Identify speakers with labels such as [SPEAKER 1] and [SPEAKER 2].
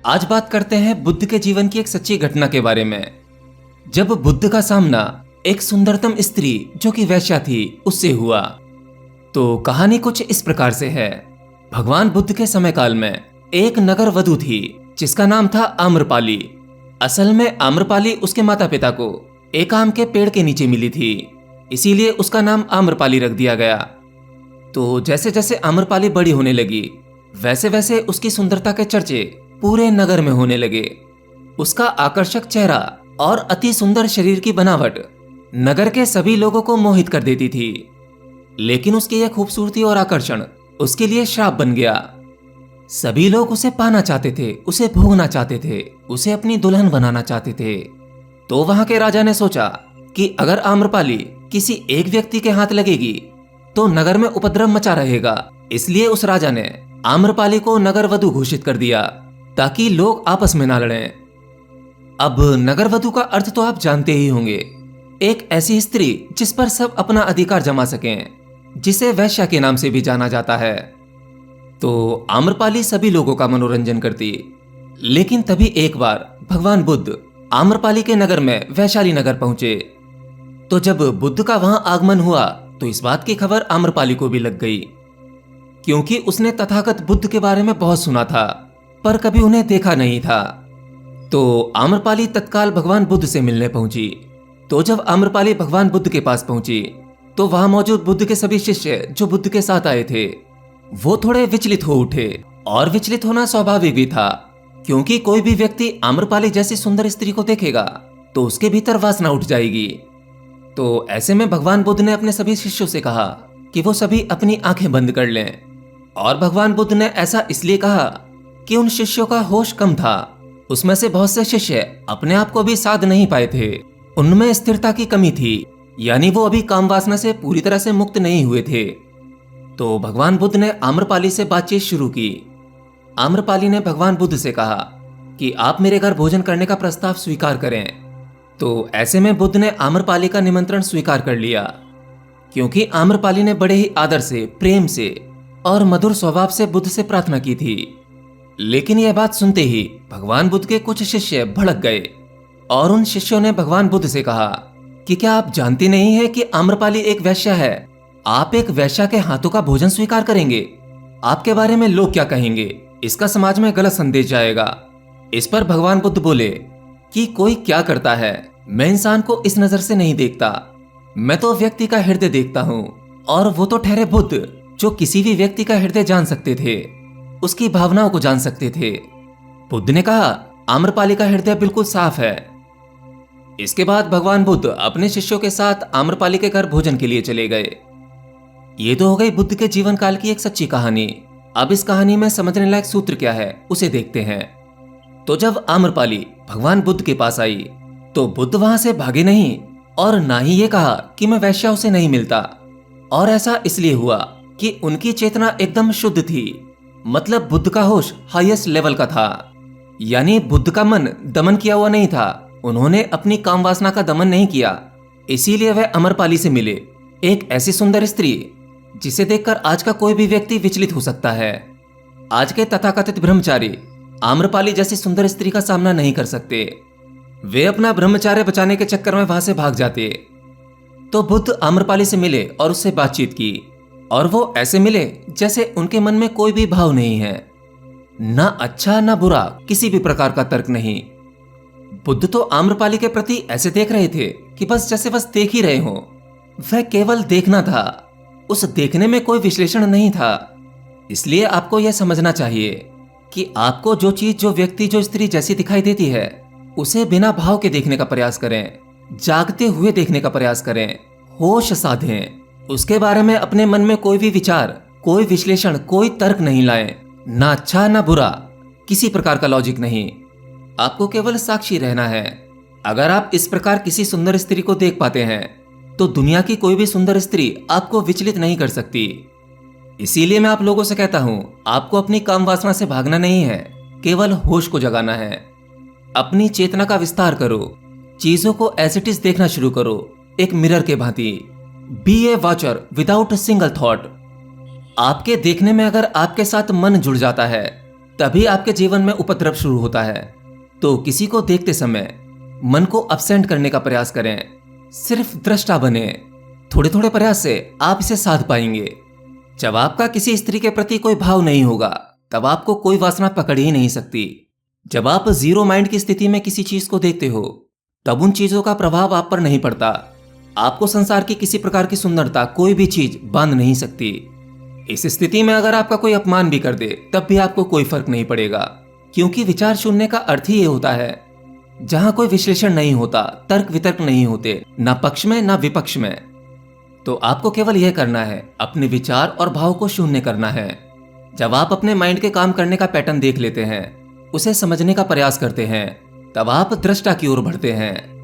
[SPEAKER 1] आज बात करते हैं बुद्ध के जीवन की एक सच्ची घटना के बारे में। जब बुद्ध का सामना एक सुंदरतम स्त्री जो कि वैश्या थी उससे हुआ। तो कहानी कुछ इस प्रकार से है। भगवान बुद्ध के समय काल में एक नगर वधू थी जिसका नाम था आम्रपाली। असल में आम्रपाली उसके माता पिता को एक आम के पेड़ के नीचे मिली थी, इसीलिए उसका नाम आम्रपाली रख दिया गया। तो जैसे जैसे आम्रपाली बड़ी होने लगी वैसे वैसे उसकी सुंदरता के चर्चे पूरे नगर में होने लगे। उसका आकर्षक चेहरा और अति सुंदर शरीर की बनावट नगर के सभी लोगों को मोहित कर देती थी। लेकिन उसकी यह खूबसूरती और आकर्षण उसके लिए श्राप बन गया। सभी लोग उसे पाना चाहते थे, उसे भोगना चाहते थे, उसे अपनी दुल्हन बनाना चाहते थे। तो वहां के राजा ने सोचा कि अगर आम्रपाली किसी एक व्यक्ति के हाथ लगेगी तो नगर में उपद्रव मचा रहेगा। इसलिए उस राजा ने आम्रपाली को नगर वधू घोषित कर दिया ताकि लोग आपस में ना लड़ें। अब नगर वधू का अर्थ तो आप जानते ही होंगे, एक ऐसी स्त्री जिस पर सब अपना अधिकार जमा सकें, जिसे वैश्या के नाम से भी जाना जाता है। तो आम्रपाली सभी लोगों का मनोरंजन करती। लेकिन तभी एक बार भगवान बुद्ध आम्रपाली के नगर में वैशाली नगर पहुंचे। तो जब बुद्ध का वहां आगमन हुआ तो इस बात की खबर आम्रपाली को भी लग गई, क्योंकि उसने तथागत बुद्ध के बारे में बहुत सुना था पर कभी उन्हें देखा नहीं था। तो आम्रपाली तत्काल भगवान बुद्ध से मिलने पहुंची। तो जब आम्रपाली भगवान बुद्ध के पास पहुंची तो वहां मौजूद बुद्ध के सभी शिष्य जो बुद्ध के साथ आए थे वो थोड़े विचलित हो उठे। और विचलित होना स्वाभाविक भी था, क्योंकि कोई भी व्यक्ति आम्रपाली जैसी सुंदर स्त्री को देखेगा तो उसके भीतर वासना उठ जाएगी। तो ऐसे में भगवान बुद्ध ने अपने सभी शिष्यों से कहा कि वो सभी अपनी आंखें बंद कर लें। और भगवान बुद्ध ने ऐसा इसलिए कहा कि उन शिष्यों का होश कम था। उसमें से बहुत से शिष्य अपने आप को भी साध नहीं पाए थे, उनमें स्थिरता की कमी थी, यानी वो अभी काम वासना से पूरी तरह से मुक्त नहीं हुए थे। तो भगवान बुद्ध ने आम्रपाली से बातचीत शुरू की। आम्रपाली ने भगवान बुद्ध से कहा कि आप मेरे घर भोजन करने का प्रस्ताव स्वीकार करें। तो ऐसे में बुद्ध ने आम्रपाली का निमंत्रण स्वीकार कर लिया, क्योंकि आम्रपाली ने बड़े ही आदर से, प्रेम से और मधुर स्वभाव से बुद्ध से प्रार्थना की थी। लेकिन यह बात सुनते ही भगवान बुद्ध के कुछ शिष्य भड़क गए और उन शिष्यों ने भगवान बुद्ध से कहा कि क्या आप जानते नहीं है कि आम्रपाली एक वैश्या है? आप एक वैश्या के हाथों का भोजन स्वीकार करेंगे? आपके बारे में लोग क्या कहेंगे? इसका समाज में गलत संदेश जाएगा। इस पर भगवान बुद्ध बोले कि कोई क्या करता है, मैं इंसान को इस नजर से नहीं देखता, मैं तो व्यक्ति का हृदय देखता हूँ। और वो तो ठहरे बुद्ध जो किसी भी व्यक्ति का हृदय जान सकते थे, उसकी भावनाओं को जान सकते थे। बुद्ध ने कहा आम्रपाली का हृदय बिल्कुल साफ है। इसके बाद भगवान बुद्ध अपने शिष्यों के साथ आम्रपाली के घर भोजन के लिए चले गए। ये तो हो गई बुद्ध के जीवन काल की एक सच्ची कहानी। अब इस कहानी में समझने लायक सूत्र क्या है उसे देखते हैं। तो जब आम्रपाली भगवान बुद्ध के पास आई तो बुद्ध वहां से भागे नहीं और ना ही ये कहा कि मैं वैश्याओं से नहीं मिलता। और ऐसा इसलिए हुआ कि उनकी चेतना एकदम शुद्ध थी, मतलब बुद्ध का होश हाईएस्ट लेवल का था, यानी बुद्ध का मन दमन किया हुआ नहीं था। उन्होंने अपनी काम वासना का दमन नहीं किया, इसीलिए वह आम्रपाली से मिले, एक ऐसी सुंदर स्त्री जिसे देखकर आज का कोई भी व्यक्ति विचलित हो सकता है। आज के तथाकथित ब्रह्मचारी आम्रपाली जैसी सुंदर स्त्री का सामना नहीं कर सकते, वे अपना ब्रह्मचार्य बचाने के चक्कर में वहां से भाग जाते। तो बुद्ध आम्रपाली से मिले और उससे बातचीत की, और वो ऐसे मिले जैसे उनके मन में कोई भी भाव नहीं है, ना अच्छा ना बुरा, किसी भी प्रकार का तर्क नहीं। बुद्ध तो आम्रपाली के प्रति ऐसे देख रहे थे कि बस देख ही रहे हों। वह केवल देखना था, उस देखने में कोई विश्लेषण नहीं था। इसलिए आपको यह समझना चाहिए कि आपको जो चीज, जो व्यक्ति, जो स्त्री जैसी दिखाई देती है उसे बिना भाव के देखने का प्रयास करें, जागते हुए देखने का प्रयास करें, होश साधें। उसके बारे में अपने मन में कोई भी विचार, कोई विश्लेषण, कोई तर्क नहीं लाएं, ना अच्छा ना बुरा, किसी प्रकार का लॉजिक नहीं। आपको केवल साक्षी रहना है। अगर आप इस प्रकार किसी सुंदर स्त्री को देख पाते हैं तो दुनिया की कोई भी सुंदर स्त्री आपको विचलित नहीं कर सकती। इसीलिए मैं आप लोगों से कहता हूं, आपको अपनी काम वासना से भागना नहीं है, केवल होश को जगाना है। अपनी चेतना का विस्तार करो, चीजों को एज इट इज देखना शुरू करो, एक मिरर के भांति। बी ए वॉचर विदाउट सिंगल थॉट। आपके देखने में अगर आपके साथ मन जुड़ जाता है तभी आपके जीवन में उपद्रव शुरू होता है। तो किसी को देखते समय मन को अपसेंट करने का प्रयास करें, सिर्फ दृष्टा बने। थोड़े थोड़े प्रयास से आप इसे साध पाएंगे। जब आपका किसी स्त्री के प्रति कोई भाव नहीं होगा, तब आपको कोई वासना पकड़ ही नहीं सकती। जब आप जीरो माइंड की स्थिति में किसी चीज को देखते हो, तब उन चीजों का प्रभाव आप पर नहीं पड़ता। आपको संसार की किसी प्रकार की सुंदरता कोई भी चीज बांध नहीं सकती। इस स्थिति में अगर आपका कोई अपमान भी कर दे, तब भी आपको कोई फर्क नहीं पड़ेगा, क्योंकि विचार शून्य का अर्थ ही ये होता है जहां कोई विश्लेषण नहीं होता, तर्क वितर्क नहीं होते, ना पक्ष में ना विपक्ष में। तो आपको केवल यह करना है, अपने विचार और भाव को शून्य करना है। जब आप अपने माइंड के काम करने का पैटर्न देख लेते हैं, उसे समझने का प्रयास करते हैं, तब आप दृष्टा की ओर बढ़ते हैं।